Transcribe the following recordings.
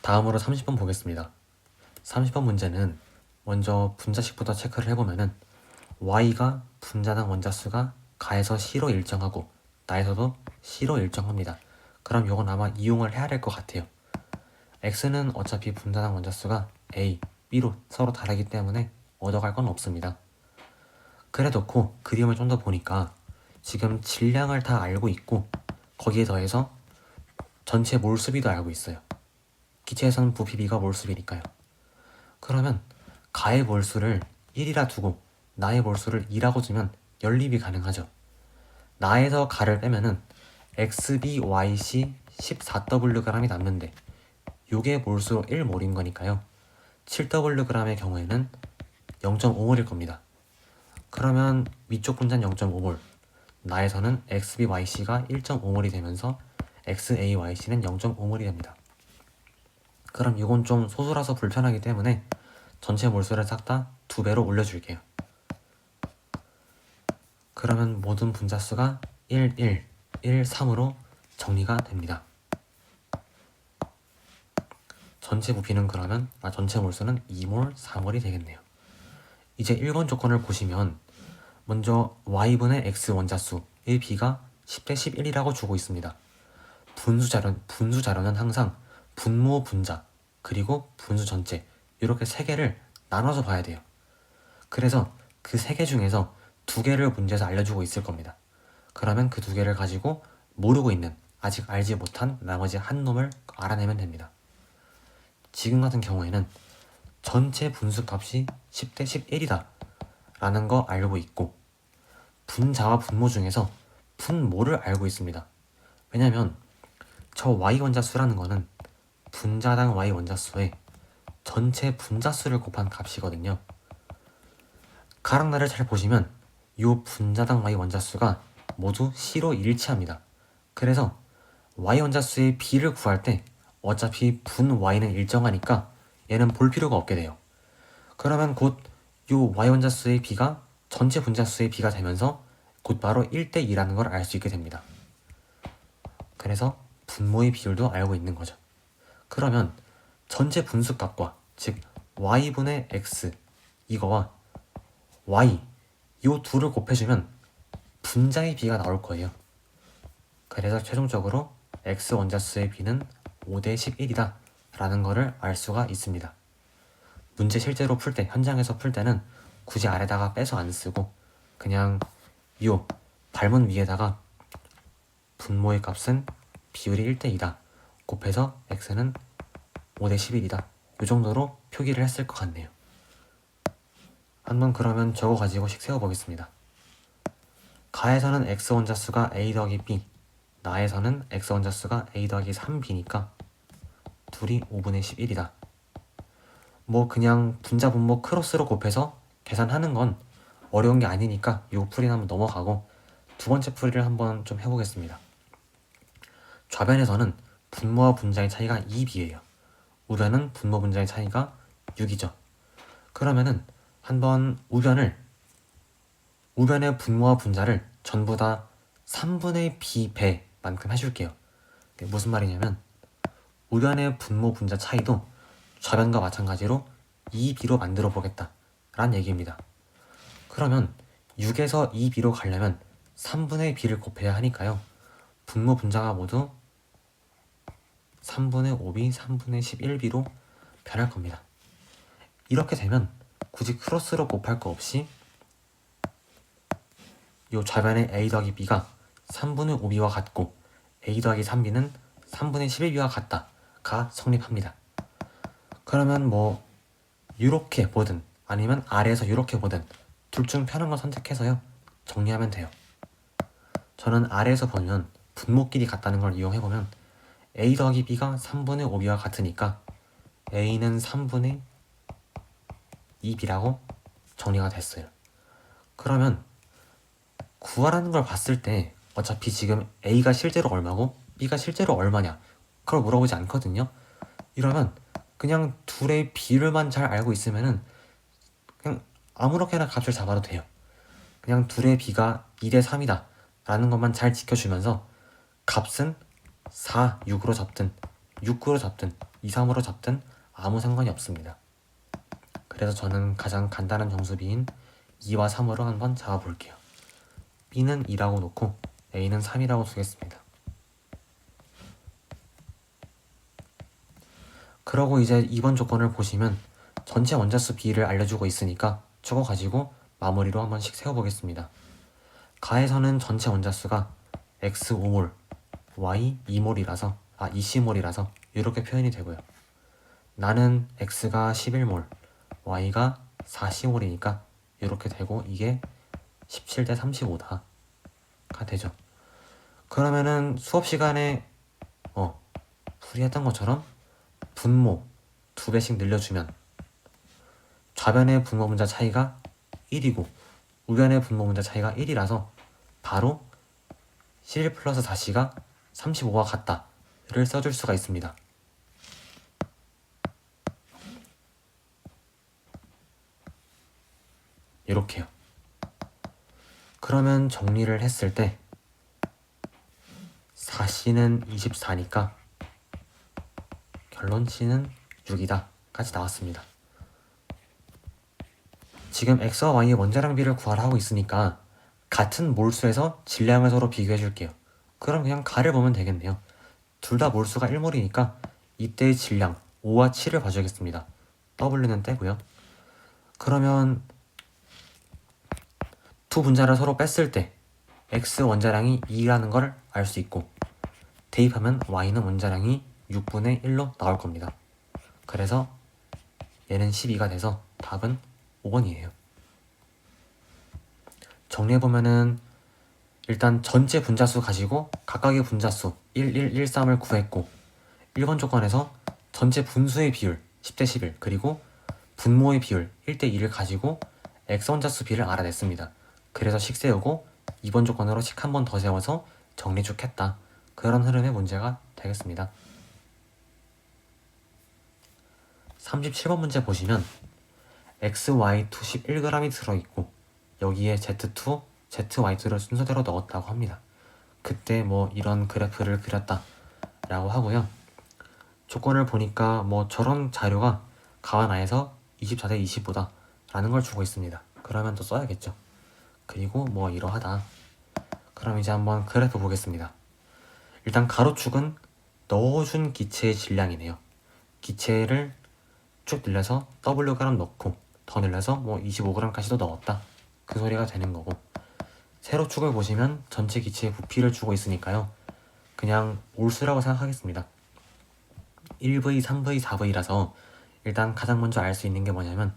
다음으로 30번 보겠습니다. 30번 문제는 먼저 분자식부터 체크를 해보면은 y가 분자당 원자수가 가에서 C로 일정하고 나에서도 C로 일정합니다. 그럼 이건 아마 이용을 해야 될 것 같아요. x는 어차피 분자당 원자수가 A, B로 서로 다르기 때문에 얻어갈 건 없습니다. 그래 놓고 그림을 좀 더 보니까 지금 질량을 다 알고 있고 거기에 더해서 전체 몰수비도 알고 있어요. 기체에서는 부피비가 몰수비니까요. 그러면 가의 몰수를 1이라 두고 나의 몰수를 2라고 두면 연립이 가능하죠. 나에서 가를 빼면은 XBYC 14Wg이 남는데 요게 몰수로 1몰인 거니까요. 7Wg의 경우에는 0.5몰일 겁니다. 그러면 위쪽 분자는 0.5몰, 나에서는 XBYC가 1.5몰이 되면서 XAYC는 0.5몰이 됩니다. 그럼 이건 좀 소수라서 불편하기 때문에 전체 몰수를 싹 다 2배로 올려줄게요. 그러면 모든 분자수가 1, 1, 1, 3으로 정리가 됩니다. 전체 부피는 그러면 전체 몰수는 2몰, 4몰이 되겠네요. 이제 1번 조건을 보시면 먼저 y분의 x 원자수의 b가 10대 11이라고 주고 있습니다. 분수 자료는 항상 분모 분자 그리고 분수 전체 이렇게 세 개를 나눠서 봐야 돼요. 그래서 그 세 개 중에서 2개를 문제에서 알려주고 있을 겁니다. 그러면 그 2개를 가지고 모르고 있는 아직 알지 못한 나머지 한 놈을 알아내면 됩니다. 지금 같은 경우에는 전체 분수 값이 10대 11이다 라는 거 알고 있고 분자와 분모 중에서 분모를 알고 있습니다. 왜냐면 저 y 원자수라는 거는 분자당 y 원자수의 전체 분자수를 곱한 값이거든요. 가락날을 잘 보시면 이 분자당 y 원자수가 모두 C로 일치합니다. 그래서 y 원자수의 b를 구할 때 어차피 분 y는 일정하니까 얘는 볼 필요가 없게 돼요. 그러면 곧 이 y 원자수의 b가 전체 분자수의 b가 되면서 곧바로 1대 2라는 걸 알 수 있게 됩니다. 그래서 분모의 비율도 알고 있는 거죠. 그러면 전체 분수값과 즉 y분의 x 이거와 y 이 둘을 곱해주면 분자의 b가 나올 거예요. 그래서 최종적으로 x 원자수의 b는 5대 11이다 라는 거를 알 수가 있습니다. 문제 실제로 풀 때, 현장에서 풀 때는 굳이 아래다가 빼서 안 쓰고 그냥 요 발문 위에다가 분모의 값은 비율이 1대 2다 곱해서 x는 5대 11이다 이 정도로 표기를 했을 것 같네요. 한번 그러면 저거 가지고 식 세워보겠습니다. 가에서는 x 원자수가 a 더하기 b, 나에서는 x 원자수가 a 더하기 3b니까 둘이 5분의 11이다. 뭐 그냥 분자 분모 크로스로 곱해서 계산하는 건 어려운 게 아니니까 이 풀이는 한번 넘어가고 두 번째 풀이를 한번 좀 해보겠습니다. 좌변에서는 분모와 분자의 차이가 2b예요. 우변은 분모 분자의 차이가 6이죠. 그러면은 한번 우변의 분모와 분자를 전부 다 3분의 b배만큼 해줄게요. 무슨 말이냐면 우변의 분모 분자 차이도 좌변과 마찬가지로 2b로 만들어 보겠다 라는 얘기입니다. 그러면 6에서 2b로 가려면 3분의 b를 곱해야 하니까요. 분모 분자가 모두 3분의 5b, 3분의 11b로 변할 겁니다. 이렇게 되면 굳이 크로스로 곱할 거 없이 이 좌변의 a 더하기 b가 3분의 5b와 같고 a 더하기 3b는 3분의 11b와 같다가 성립합니다. 그러면 뭐 이렇게 보든 아니면 아래에서 이렇게 보든 둘 중 편한 거 선택해서요 정리하면 돼요. 저는 아래에서 보면 분모끼리 같다는 걸 이용해보면 a 더하기 b가 3분의 5b와 같으니까 a는 3분의 2b라고 정리가 됐어요. 그러면 구하라는 걸 봤을 때 어차피 지금 a가 실제로 얼마고 b가 실제로 얼마냐 그걸 물어보지 않거든요. 이러면 그냥 둘의 비율만 잘 알고 있으면은 그냥 아무렇게나 값을 잡아도 돼요. 그냥 둘의 비가 2대 3이다 라는 것만 잘 지켜주면서 값은 4, 6으로 잡든 6으로 잡든 2, 3으로 잡든 아무 상관이 없습니다. 그래서 저는 가장 간단한 정수 B인 2와 3으로 한번 잡아볼게요. B는 2라고 놓고 A는 3이라고 두겠습니다. 그러고 이제 2번 조건을 보시면 전체 원자수 B를 알려주고 있으니까 저거 가지고 마무리로 한 번씩 세워보겠습니다. 가에서는 전체 원자수가 X 5몰, Y 2몰이라서 2C몰이라서 이렇게 표현이 되고요. 나는 X가 11몰, Y가 4C몰이니까 이렇게 되고 이게 17대 35다가 되죠. 그러면은 수업 시간에 풀이했던 것처럼 분모 2배씩 늘려주면 좌변의 분모 분자 차이가 1이고 우변의 분모 분자 차이가 1이라서 바로 11 플러스 4C가 35와 같다를 써줄 수가 있습니다. 이렇게요. 그러면 정리를 했을 때 4C는 24니까 결론 C는 6이다 까지 나왔습니다. 지금 X와 Y의 원자량 비를 구하라 하고 있으니까 같은 몰수에서 질량을 서로 비교해 줄게요. 그럼 그냥 가를 보면 되겠네요. 둘 다 몰수가 1몰이니까 이때의 질량 5와 7을 봐주겠습니다. W는 떼고요. 그러면 두 분자를 서로 뺐을 때 X 원자량이 2라는 걸 알 수 있고 대입하면 Y는 원자량이 6분의 1로 나올 겁니다. 그래서 얘는 12가 돼서 답은 5번이에요. 정리해보면은 일단 전체 분자수 가지고 각각의 분자수 1, 1, 1, 3을 구했고 1번 조건에서 전체 분수의 비율 10대 11 그리고 분모의 비율 1대 2를 가지고 X원자수 비를 알아냈습니다. 그래서 식 세우고 2번 조건으로 식 한 번 더 세워서 정리쭉 했다. 그런 흐름의 문제가 되겠습니다. 37번 문제 보시면 XY2 11g이 들어있고 여기에 Z2, ZY2를 순서대로 넣었다고 합니다. 그때 뭐 이런 그래프를 그렸다 라고 하고요. 조건을 보니까 뭐 저런 자료가 가와나에서 24대 25다 라는 걸 주고 있습니다. 그러면 또 써야겠죠. 그리고 뭐 이러하다. 그럼 이제 한번 그래프 보겠습니다. 일단 가로축은 넣어준 기체의 질량이네요. 기체를 쭉 늘려서 Wg 넣고 더 늘려서 뭐 25g까지도 넣었다. 그 소리가 되는 거고 세로축을 보시면 전체 기체의 부피를 주고 있으니까요. 그냥 몰수라고 생각하겠습니다. 1V, 3V, 4V라서 일단 가장 먼저 알 수 있는 게 뭐냐면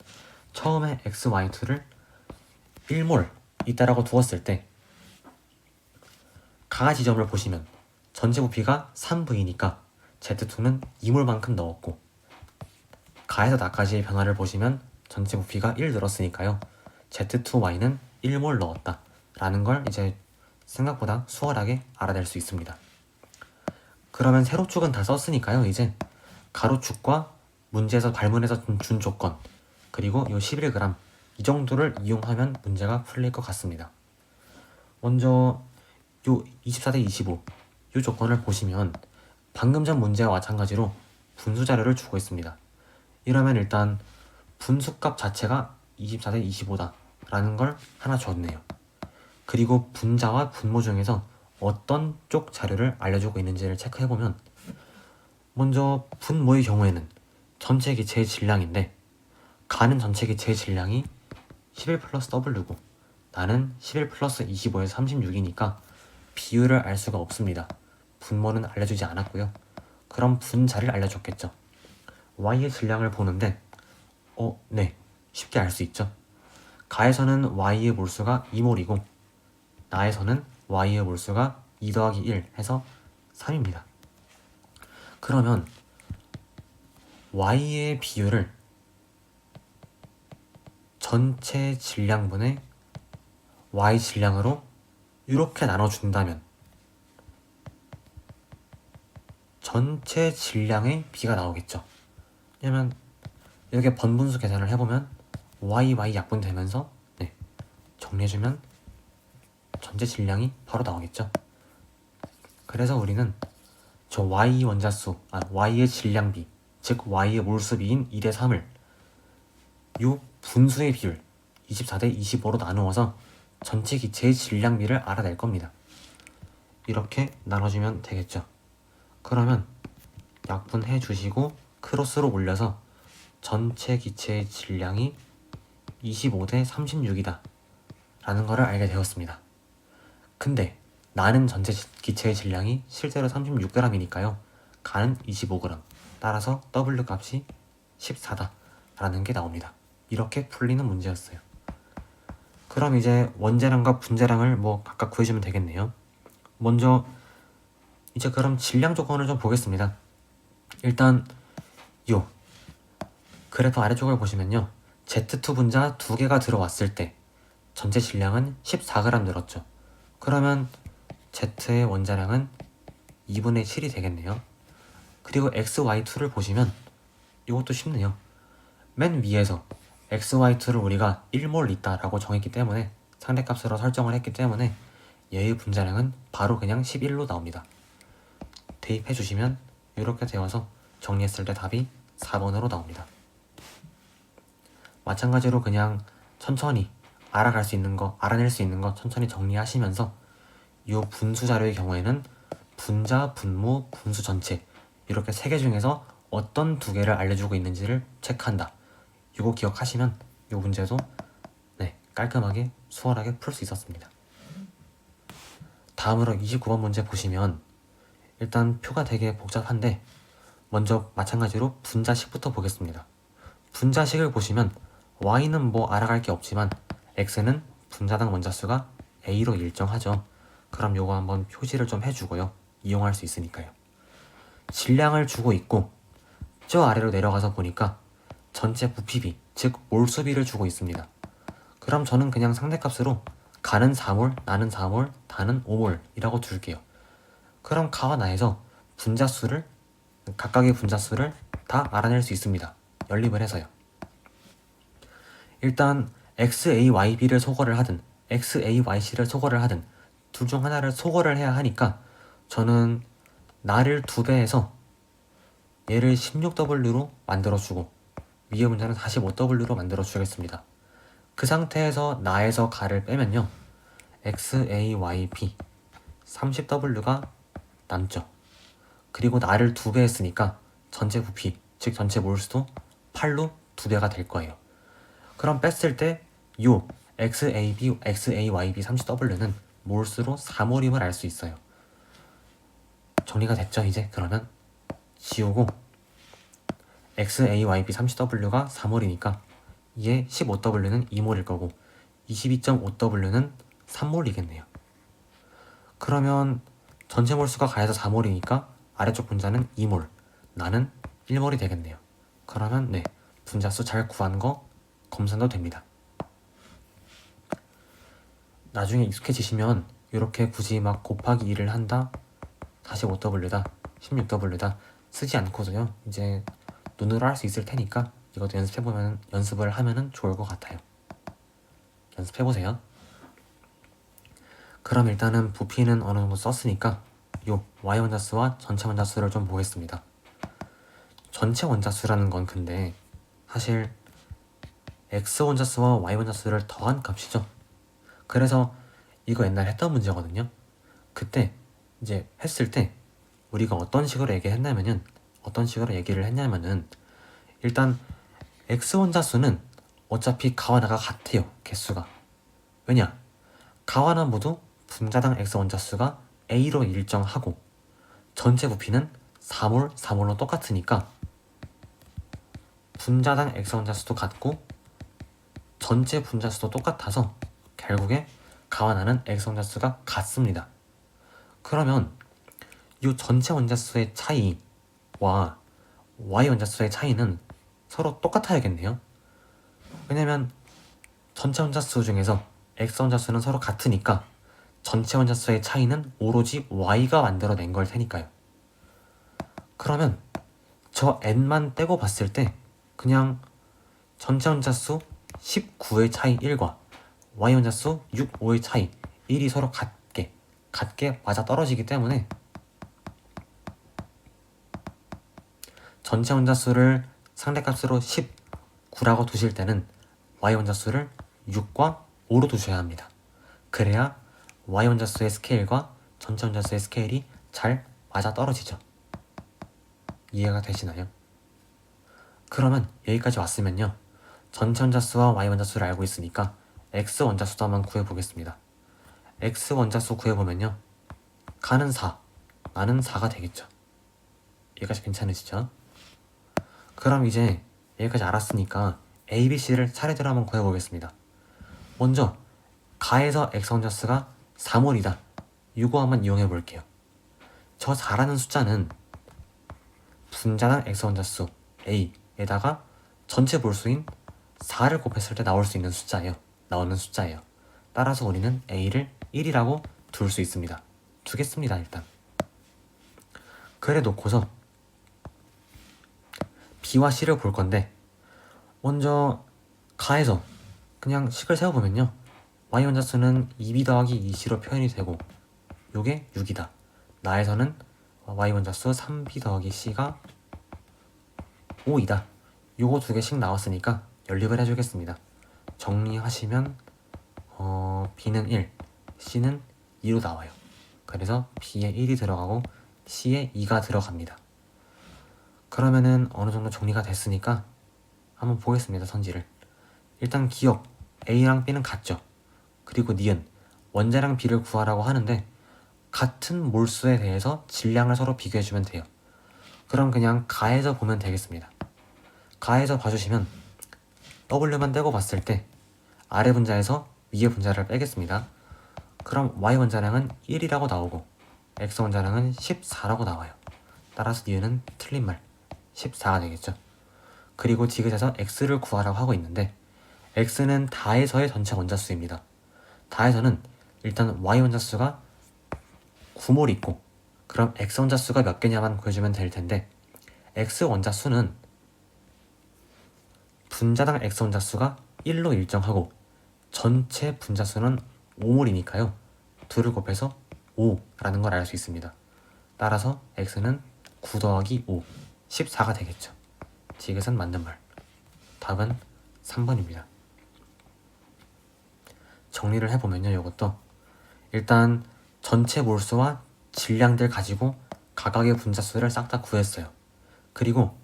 처음에 X, Y2를 1몰 있다라고 두었을 때 가 지점을 보시면 전체 부피가 3V니까 Z2는 2몰만큼 넣었고 가에서 나까지의 변화를 보시면 전체 부피가 1 늘었으니까요. Z2Y는 1몰 넣었다 라는 걸 이제 생각보다 수월하게 알아낼 수 있습니다. 그러면 세로축은 다 썼으니까요. 이제 가로축과 문제에서 발문해서 준 조건 그리고 요 11g 이 정도를 이용하면 문제가 풀릴 것 같습니다. 먼저 요 24대 25 요 조건을 보시면 방금 전 문제와 마찬가지로 분수 자료를 주고 있습니다. 이러면 일단 분수값 자체가 24대 25다 라는 걸 하나 줬네요. 그리고 분자와 분모 중에서 어떤 쪽 자료를 알려주고 있는지를 체크해보면 먼저 분모의 경우에는 전체 기체의 질량인데 가는 전체 기체의 질량이 11 플러스 W고 나는 11 플러스 25에서 36이니까 비율을 알 수가 없습니다. 분모는 알려주지 않았고요. 그럼 분자를 알려줬겠죠. Y의 질량을 보는데 네, 쉽게 알 수 있죠. 가에서는 Y의 몰수가 2몰이고 나에서는 Y의 몰수가 2 더하기 1 해서 3입니다. 그러면 Y의 비율을 전체 질량분의 Y 질량으로 이렇게 나눠준다면 전체 질량의 비가 나오겠죠. 왜냐면 이렇게 번분수 계산을 해보면 Y 약분되면서 정리해주면 전체 질량이 바로 나오겠죠. 그래서 우리는 저 y 원자수, y의 질량비, 즉 y의 몰수비인 2대 3을 이 분수의 비율 24대 25로 나누어서 전체 기체의 질량비를 알아낼 겁니다. 이렇게 나눠주면 되겠죠. 그러면 약분해 주시고 크로스로 올려서 전체 기체의 질량이 25대 36이다 라는 것을 알게 되었습니다. 근데 나는 전체 기체의 질량이 실제로 36g이니까요. 가는 25g. 따라서 W 값이 14다 라는 게 나옵니다. 이렇게 풀리는 문제였어요. 그럼 이제 원자량과 분자량을 각각 구해주면 되겠네요. 먼저 이제 그럼 질량 조건을 좀 보겠습니다. 일단 요 그래프 아래쪽을 보시면요. Z2 분자 2개가 들어왔을 때 전체 질량은 14g 늘었죠. 그러면 Z의 원자량은 2분의 7이 되겠네요. 그리고 XY2를 보시면 이것도 쉽네요. 맨 위에서 XY2를 우리가 1몰 있다라고 정했기 때문에 상대값으로 설정을 했기 때문에 얘의 분자량은 바로 그냥 11로 나옵니다. 대입해 주시면 이렇게 되어서 정리했을 때 답이 4번으로 나옵니다. 마찬가지로 그냥 천천히 알아낼 수 있는 거 천천히 정리하시면서 이 분수 자료의 경우에는 분자, 분모, 분수 전체 이렇게 3개 중에서 어떤 2개를 알려주고 있는지를 체크한다. 이거 기억하시면 이 문제도 깔끔하게 수월하게 풀 수 있었습니다. 다음으로 29번 문제 보시면 일단 표가 되게 복잡한데 먼저 마찬가지로 분자식부터 보겠습니다. 분자식을 보시면 y는 알아갈 게 없지만 x는 분자당 원자수가 a로 일정하죠. 그럼 요거 한번 표시를 좀 해주고요. 이용할 수 있으니까요. 질량을 주고 있고 저 아래로 내려가서 보니까 전체 부피비, 즉 몰수비를 주고 있습니다. 그럼 저는 그냥 상대값으로 가는 4몰, 나는 4몰, 다는 5몰 이라고 둘게요. 그럼 가와 나에서 각각의 분자수를 다 알아낼 수 있습니다. 연립을 해서요. 일단 XAYB를 소거를 하든 XAYC를 소거를 하든 둘 중 하나를 소거를 해야 하니까 저는 나를 2배해서 얘를 16W로 만들어주고 위의 분자는 45W로 만들어주겠습니다. 그 상태에서 나에서 가를 빼면요. XAYB 30W가 남죠. 그리고 나를 2배 했으니까 전체 부피, 즉 전체 몰수도 8로 2배가 될 거예요. 그럼 뺐을 때 요 XAYB 30W는 몰수로 4몰임을 알 수 있어요. 정리가 됐죠 이제? 그러면 지우고 XAYB 30W가 4몰이니까 얘 15W는 2몰일 거고 22.5W는 3몰이겠네요. 그러면 전체 몰수가 가해서 4몰이니까 아래쪽 분자는 2몰, 나는 1몰이 되겠네요. 그러면 분자수 잘 구한 거 검산도 됩니다. 나중에 익숙해지시면 이렇게 굳이 곱하기 2를 한다, 45W다, 16W다 쓰지 않고도요. 이제 눈으로 할 수 있을 테니까 이것도 연습을 하면은 좋을 것 같아요. 연습해보세요. 그럼 일단은 부피는 어느 정도 썼으니까 요 y 원자수와 전체 원자수를 좀 보겠습니다. 전체 원자수라는 건 근데 사실 x 원자수와 y 원자수를 더한 값이죠. 그래서 이거 옛날에 했던 문제거든요. 그때 이제 했을 때 우리가 어떤 식으로 얘기를 했냐면은 일단 x 원자수는 어차피 가와 나가 같아요. 개수가. 왜냐? 가와 나 모두 분자당 x 원자수가 a로 일정하고 전체 부피는 4몰, 4몰로 똑같으니까 분자당 x 원자수도 같고 전체 분자수도 똑같아서 결국에 가와 나는 x 원자수가 같습니다. 그러면 이 전체 원자수의 차이와 y 원자수의 차이는 서로 똑같아야겠네요. 왜냐면 전체 원자수 중에서 x 원자수는 서로 같으니까 전체 원자수의 차이는 오로지 y가 만들어낸 걸 테니까요. 그러면 저 n만 떼고 봤을 때 그냥 전체 원자수 19의 차이 1과 y 원자수 6, 5의 차이 1이 서로 같게 맞아 떨어지기 때문에 전체 원자수를 상대값으로 19라고 두실 때는 y 원자수를 6과 5로 두셔야 합니다. 그래야 y 원자수의 스케일과 전체 원자수의 스케일이 잘 맞아 떨어지죠. 이해가 되시나요? 그러면 여기까지 왔으면요, 전체 원자수와 y 원자수를 알고 있으니까 x 원자수도 한번 구해보겠습니다. x 원자수 구해보면요, 가는 4, 나는 4가 되겠죠. 여기까지 괜찮으시죠? 그럼 이제 여기까지 알았으니까 a, b, c를 차례대로 한번 구해보겠습니다. 먼저 가에서 x 원자수가 4몰이다, 이거 한번 이용해 볼게요. 저 4라는 숫자는 분자당 x 원자수 a에다가 전체 몰수인 4를 곱했을 때 나올 수 있는 숫자예요. 나오는 숫자예요. 따라서 우리는 a를 1이라고 둘 수 있습니다. 두겠습니다. 일단 그래 놓고서 b와 c를 볼 건데, 먼저 가에서 그냥 식을 세워보면요, y 원자수는 2b 더하기 2c로 표현이 되고 요게 6이다. 나에서는 y 원자수 3b 더하기 c가 5이다. 요거 두 개씩 나왔으니까 연립을 해주겠습니다. 정리하시면 b는 1, c는 2로 나와요. 그래서 b에 1이 들어가고 c에 2가 들어갑니다. 그러면은 어느 정도 정리가 됐으니까 한번 보겠습니다. 선지를. 일단 기억, a랑 b는 같죠. 그리고 니은, 원자량 b를 구하라고 하는데 같은 몰수에 대해서 질량을 서로 비교해주면 돼요. 그럼 그냥 가에서 보면 되겠습니다. 가에서 봐주시면 w만 떼고 봤을 때 아래 분자에서 위에 분자를 빼겠습니다. 그럼 y 원자량은 1이라고 나오고 x 원자량은 14라고 나와요. 따라서 니은은 틀린 말, 14가 되겠죠. 그리고 디귿에서 x를 구하라고 하고 있는데 x는 다에서의 전체 원자수입니다. 다에서는 일단 y 원자수가 9몰 있고, 그럼 x 원자수가 몇 개냐만 구해주면 될 텐데, x 원자수는 분자당 x 원자수가 1로 일정하고 전체 분자수는 5몰이니까요. 둘을 곱해서 5라는 걸 알 수 있습니다. 따라서 x는 9 더하기 5, 14가 되겠죠. 디귿은 맞는 말. 답은 3번입니다. 정리를 해보면요, 이것도 일단 전체 몰수와 질량들 가지고 각각의 분자수를 싹 다 구했어요. 그리고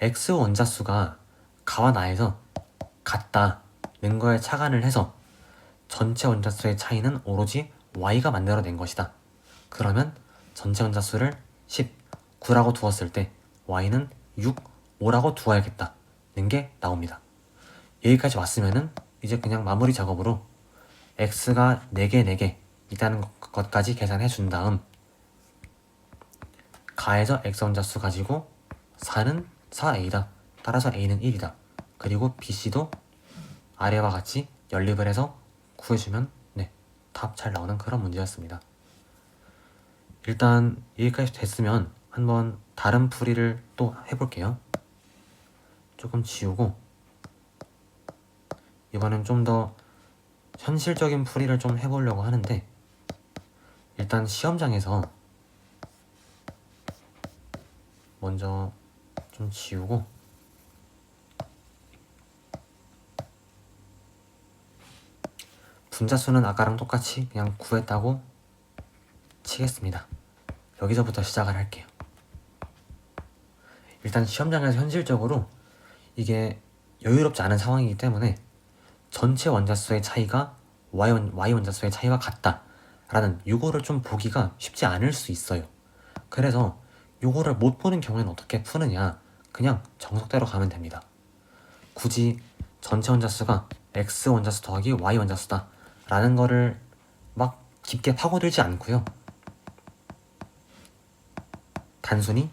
x 원자수가 가와 나에서 같다는 거에 착안을 해서 전체 원자수의 차이는 오로지 y가 만들어낸 것이다. 그러면 전체 원자수를 19라고 두었을 때 y는 6, 5라고 두어야겠다는 게 나옵니다. 여기까지 왔으면은 이제 그냥 마무리 작업으로 x가 4개, 4개 있다는 것까지 계산해 준 다음 가에서 x 원자수 가지고 4는 4a다. 따라서 a는 1이다. 그리고 bc도 아래와 같이 연립을 해서 구해주면 답 잘 나오는 그런 문제였습니다. 일단 여기까지 됐으면 한번 다른 풀이를 또 해볼게요. 조금 지우고 이번엔 좀 더 현실적인 풀이를 좀 해보려고 하는데, 일단 시험장에서 먼저 좀 지우고 분자수는 아까랑 똑같이 그냥 구했다고 치겠습니다. 여기서부터 시작을 할게요. 일단 시험장에서 현실적으로 이게 여유롭지 않은 상황이기 때문에 전체 원자수의 차이가 y 원자수의 차이와 같다 라는 요거를 좀 보기가 쉽지 않을 수 있어요. 그래서 요거를 못 보는 경우에는 어떻게 푸느냐, 그냥 정석대로 가면 됩니다. 굳이 전체 원자수가 x 원자수 더하기 y 원자수다 라는 거를 막 깊게 파고들지 않고요, 단순히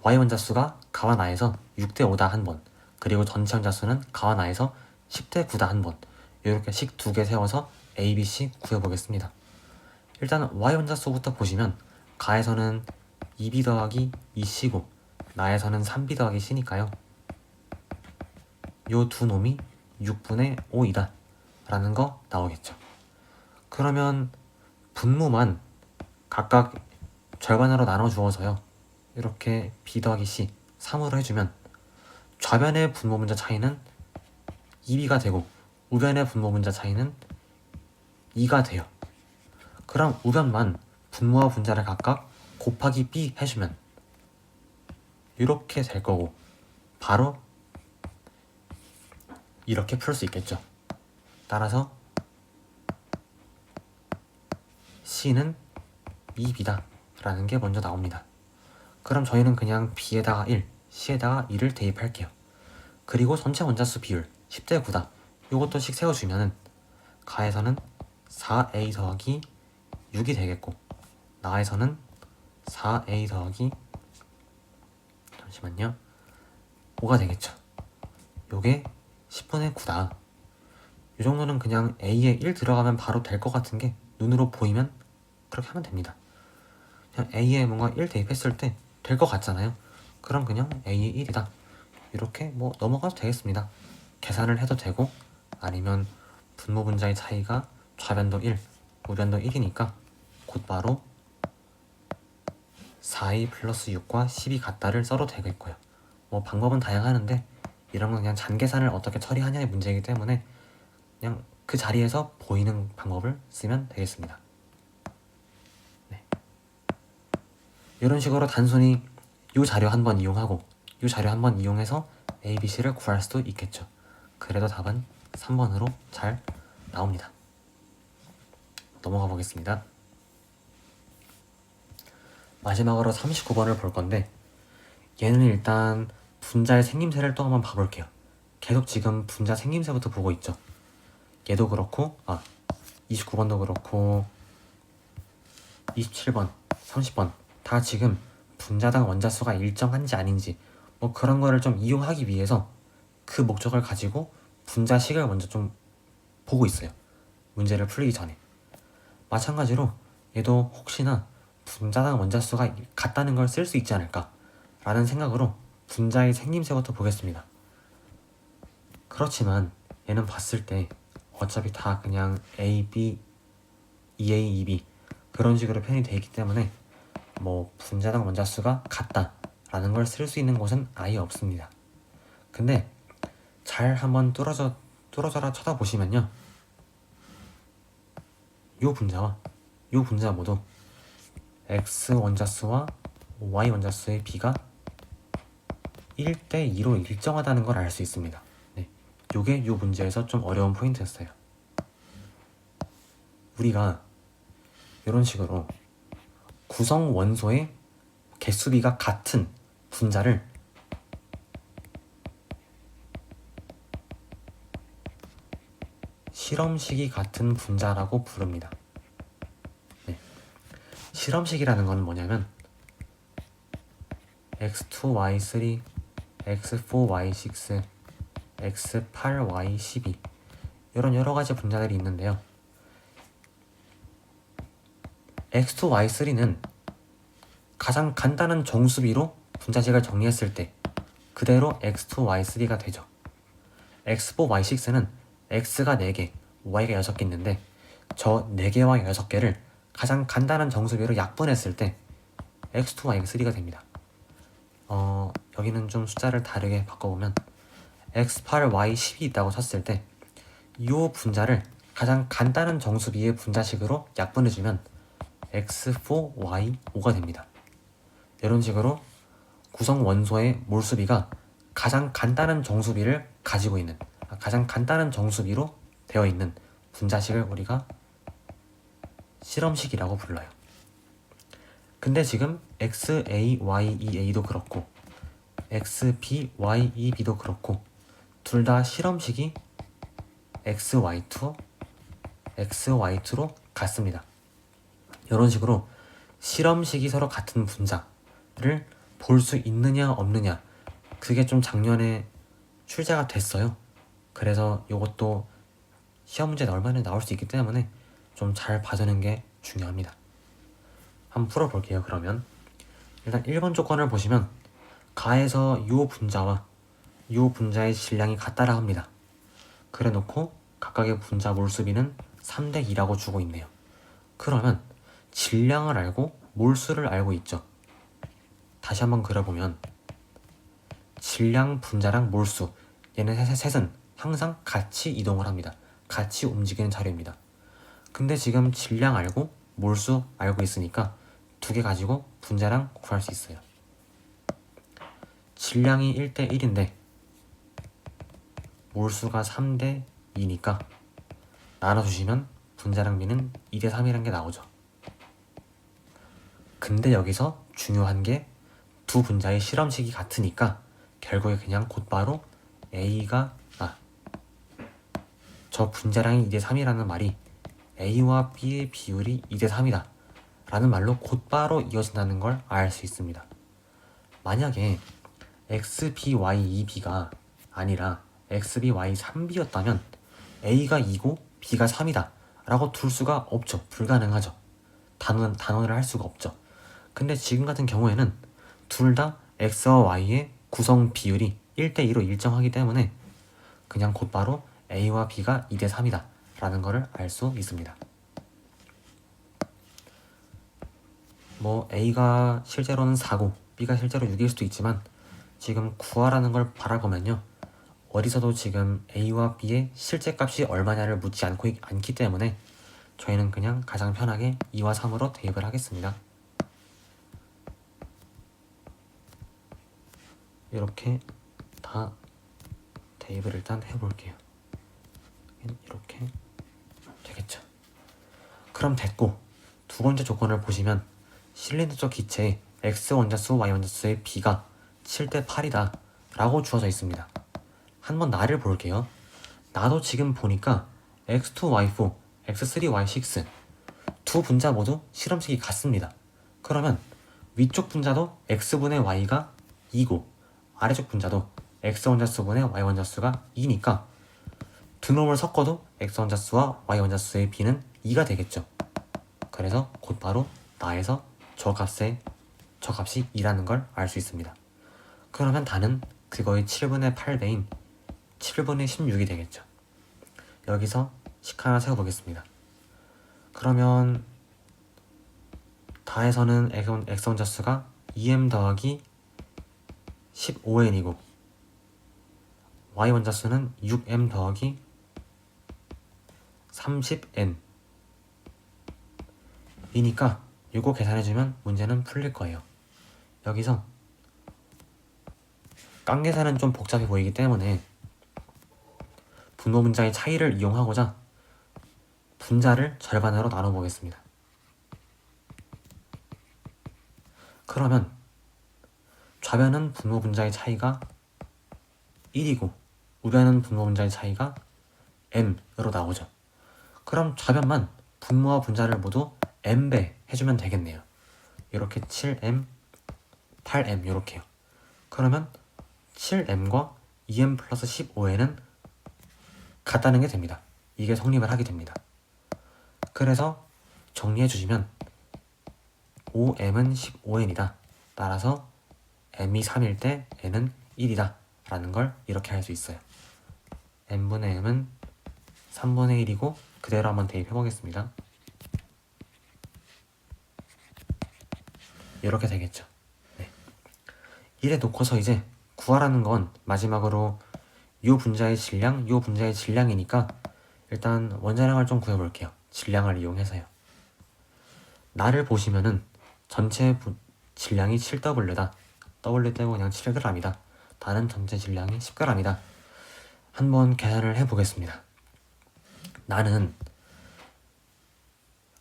y 원자수가 가와 나에서 6대 5다 한번, 그리고 전체 원자수는 가와 나에서 10대 9다 한번, 이렇게 식 2개 세워서 a, b, c 구해보겠습니다. 일단 y 원자수부터 보시면 가에서는 2b 더하기 2c고 나에서는 3b 더하기 c니까요. 요 두 놈이 6분의 5이다 라는 거 나오겠죠. 그러면 분모만 각각 절반으로 나눠 주어서요, 이렇게 b 더하기 c 3으로 해주면 좌변의 분모 분자 차이는 2b가 되고 우변의 분모 분자 차이는 2가 돼요. 그럼 우변만 분모와 분자를 각각 곱하기 b 해주면 이렇게 될 거고 바로 이렇게 풀 수 있겠죠. 따라서 C는 2B다 라는 게 먼저 나옵니다. 그럼 저희는 그냥 B에다가 1, C에다가 2를 대입할게요. 그리고 전체 원자수 비율 10대 9다. 요것도 씩 세워주면은 가에서는 4A 더하기 6이 되겠고 나에서는 4A 더하기 잠시만요 5가 되겠죠. 요게 10분의 9다. 이 정도는 그냥 A에 1 들어가면 바로 될 것 같은 게 눈으로 보이면 그렇게 하면 됩니다. 그냥 A에 뭔가 1 대입했을 때 될 것 같잖아요. 그럼 그냥 A에 1이다. 이렇게 뭐 넘어가도 되겠습니다. 계산을 해도 되고 아니면 분모 분자의 차이가 좌변도 1, 우변도 1이니까 곧바로 4A 플러스 6과 10이 같다를 써도 되겠고요. 뭐 방법은 다양하는데 이런 건 그냥 잔계산을 어떻게 처리하냐의 문제이기 때문에 그냥 그 자리에서 보이는 방법을 쓰면 되겠습니다. 네. 이런 식으로 단순히 이 자료 한번 이용하고 이 자료 한번 이용해서 A, B, C를 구할 수도 있겠죠. 그래도 답은 3번으로 잘 나옵니다. 넘어가 보겠습니다. 마지막으로 39번을 볼 건데 얘는 일단 분자의 생김새를 또 한번 봐볼게요. 계속 지금 분자 생김새부터 보고 있죠. 얘도 그렇고 29번도 그렇고 27번, 30번 다 지금 분자당 원자수가 일정한지 아닌지 뭐 그런 거를 좀 이용하기 위해서 그 목적을 가지고 분자식을 먼저 좀 보고 있어요. 문제를 풀기 전에. 마찬가지로 얘도 혹시나 분자당 원자수가 같다는 걸 쓸 수 있지 않을까 라는 생각으로 분자의 생김새부터 보겠습니다. 그렇지만 얘는 봤을 때 어차피 다 그냥 A, B, 2A, 2B 그런 식으로 표현이 되어 있기 때문에 뭐 분자당 원자수가 같다 라는 걸 쓸 수 있는 곳은 아예 없습니다. 근데 잘 한번 뚫어져라 쳐다보시면요 요 분자와 요 분자 모두 X 원자수와 Y 원자수의 B가 1대 2로 일정하다는 걸 알 수 있습니다. 네, 요게 요 문제에서 좀 어려운 포인트였어요. 우리가 이런 식으로 구성 원소의 개수비가 같은 분자를 실험식이 같은 분자라고 부릅니다. 네. 실험식이라는 건 뭐냐면 x2, y3, x4, y6, x8, y12 이런 여러 가지 분자들이 있는데요. x2, y3는 가장 간단한 정수비로 분자식을 정리했을 때 그대로 x2, y3가 되죠. x4, y6는 x가 4개, y가 6개 있는데 저 4개와 6개를 가장 간단한 정수비로 약분했을 때 x2, y3가 됩니다. 여기는 좀 숫자를 다르게 바꿔보면 x8, y10이 있다고 쳤을 때 이 분자를 가장 간단한 정수비의 분자식으로 약분해주면 x4, y5가 됩니다. 이런 식으로 구성 원소의 몰수비가 가장 간단한 정수비를 가지고 있는 가장 간단한 정수비로 되어 있는 분자식을 우리가 실험식이라고 불러요. 근데 지금 XAYEA도 그렇고 XBYEB도 그렇고 둘 다 실험식이 XY2로 같습니다. 이런 식으로 실험식이 서로 같은 분자를 볼 수 있느냐 없느냐 그게 좀 작년에 출제가 됐어요. 그래서 이것도 시험 문제 얼마나 나올 수 있기 때문에 좀 잘 봐두는 게 중요합니다. 한번 풀어볼게요. 그러면 일단 1번 조건을 보시면 가에서 이 분자와 이 분자의 질량이 같다라 합니다. 그래 놓고 각각의 분자 몰수비는 3대 2라고 주고 있네요. 그러면 질량을 알고 몰수를 알고 있죠. 다시 한번 그려보면 질량, 분자량, 몰수 얘는 셋은 항상 같이 이동을 합니다. 같이 움직이는 자료입니다. 근데 지금 질량 알고 몰수 알고 있으니까 두 개 가지고 분자량 구할 수 있어요. 질량이 1대 1인데 몰수가 3대 2니까 나눠주시면 분자량 B는 2대 3이라는 게 나오죠. 근데 여기서 중요한 게 두 분자의 실험식이 같으니까 결국에 그냥 곧바로 저 분자량이 2대 3이라는 말이 A와 B의 비율이 2대 3이다 라는 말로 곧바로 이어진다는 걸 알 수 있습니다. 만약에 XBY2B가 아니라 XBY3B였다면 A가 2고 B가 3이다 라고 둘 수가 없죠. 불가능하죠. 단언을 할 수가 없죠. 근데 지금 같은 경우에는 둘 다 X와 Y의 구성 비율이 1대2로 일정하기 때문에 그냥 곧바로 A와 B가 2대 3이다 라는 것을 알 수 있습니다. 뭐 A가 실제로는 4고 B가 실제로 6일 수도 있지만 지금 구하라는 걸 바라보면요. 어디서도 지금 A와 B의 실제 값이 얼마냐를 묻지 않기 때문에 저희는 그냥 가장 편하게 2와 3으로 대입을 하겠습니다. 이렇게 다 대입을 일단 해볼게요. 이렇게 되겠죠. 그럼 됐고 두 번째 조건을 보시면 실린더적 기체의 X 원자수, Y 원자수의 B가 7대 8이다 라고 주어져 있습니다. 한번 나를 볼게요. 나도 지금 보니까 X2, Y4, X3, Y6 두 분자 모두 실험식이 같습니다. 그러면 위쪽 분자도 X분의 Y가 2고 아래쪽 분자도 X 원자수분의 Y 원자수가 2니까 두 놈을 섞어도 X 원자수와 Y 원자수의 B는 2가 되겠죠. 그래서 곧바로 나에서 저 값이 2라는 걸 알 수 있습니다. 그러면 다는 그거의 7분의 8배인 7분의 16이 되겠죠. 여기서 식 하나 세워보겠습니다. 그러면 다에서는 X 원자수가 2m 더하기 15n이고 Y 원자수는 6m 더하기 30n 이니까 이거 계산해주면 문제는 풀릴 거예요. 여기서 깡 계산은 좀 복잡해 보이기 때문에 분모 분자의 차이를 이용하고자 분자를 절반으로 나눠보겠습니다. 그러면 좌변은 분모 분자의 차이가 1이고 우변은 분모 분자의 차이가 m으로 나오죠. 그럼 좌변만 분모와 분자를 모두 m배 해주면 되겠네요. 이렇게 7m, 8m 이렇게요. 그러면 7m과 2m 플러스 15n은 같다는 게 됩니다. 이게 성립을 하게 됩니다. 그래서 정리해 주시면 5m은 15n이다. 따라서 m이 3일 때 n은 1이다 라는 걸 이렇게 할 수 있어요. n분의 m은 3분의 1이고 그대로 한번 대입해 보겠습니다. 이렇게 되겠죠. 네. 이래 놓고서 이제 구하라는 건 마지막으로 요 분자의 질량, 요 분자의 질량이니까 일단 원자량을 좀 구해볼게요. 질량을 이용해서요. 나를 보시면은 전체 질량이 7W다. W 떼고 그냥 7g이다. 다른 전체 질량이 10g이다. 한번 계산을 해보겠습니다. 나는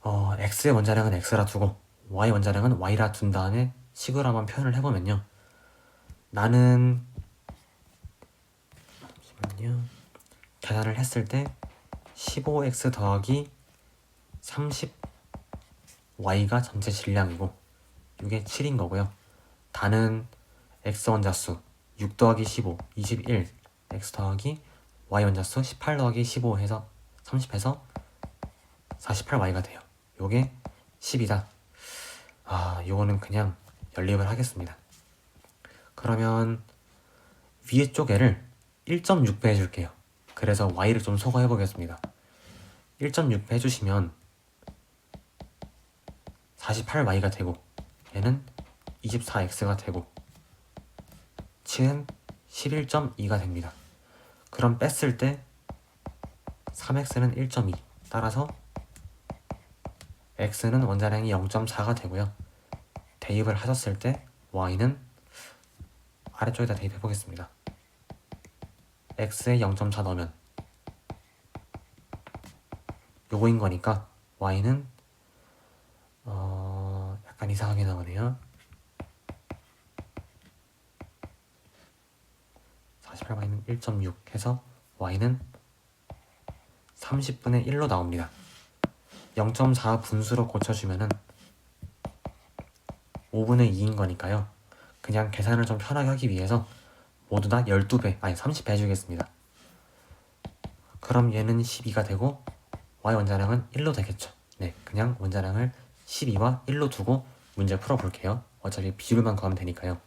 X의 원자량은 X라 두고 Y 원자량은 Y라 둔 다음에 식으로 한번 표현을 해보면요. 나는 잠시만요. 계산을 했을 때 15X 더하기 30Y가 전체 질량이고 이게 7인 거고요. 다는 X 원자수 6 더하기 15, 21 X 더하기 Y 원자수 18 더하기 15 해서 30해서 48Y가 돼요. 요게 10이다. 요거는 그냥 연립을 하겠습니다. 그러면 위에 쪽 애를 1.6배 해줄게요. 그래서 Y를 좀 소거해 보겠습니다. 1.6배 해주시면 48Y가 되고 얘는 24X가 되고 7은 11.2가 됩니다. 그럼 뺐을 때 3x는 1.2, 따라서 x는 원자량이 0.4가 되고요. 대입을 하셨을 때 y는 아래쪽에다 대입해 보겠습니다. x에 0.4 넣으면 요거인 거니까 y는 약간 이상하게 나오네요. 48y는 1.6 해서 y는 30분의 1로 나옵니다. 0.4 분수로 고쳐주면은 5분의 2인 거니까요. 그냥 계산을 좀 편하게 하기 위해서 모두 다 12배, 아니 30배 해주겠습니다. 그럼 얘는 12가 되고 y 원자량은 1로 되겠죠. 네, 그냥 원자량을 12와 1로 두고 문제 풀어볼게요. 어차피 비율만 구하면 되니까요.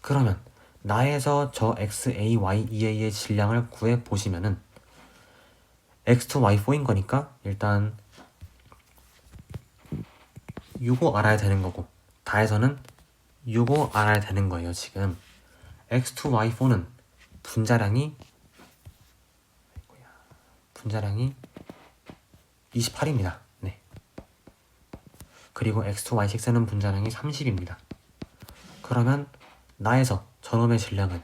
그러면 나에서 저 x, a, y, ea의 질량을 구해보시면은 x2, y4인 거니까 일단 요거 알아야 되는 거고, 다해서는 요거 알아야 되는 거예요. 지금 x2, y4는 분자량이 28입니다. 네. 그리고 x2, y6는 분자량이 30입니다. 그러면 나에서 저놈의 질량은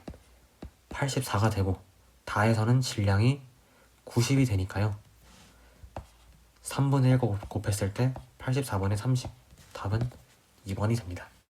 84가 되고 다에서는 질량이 90이 되니까요. 3분의 1 곱했을 때 84분의 30, 답은 2번이 됩니다.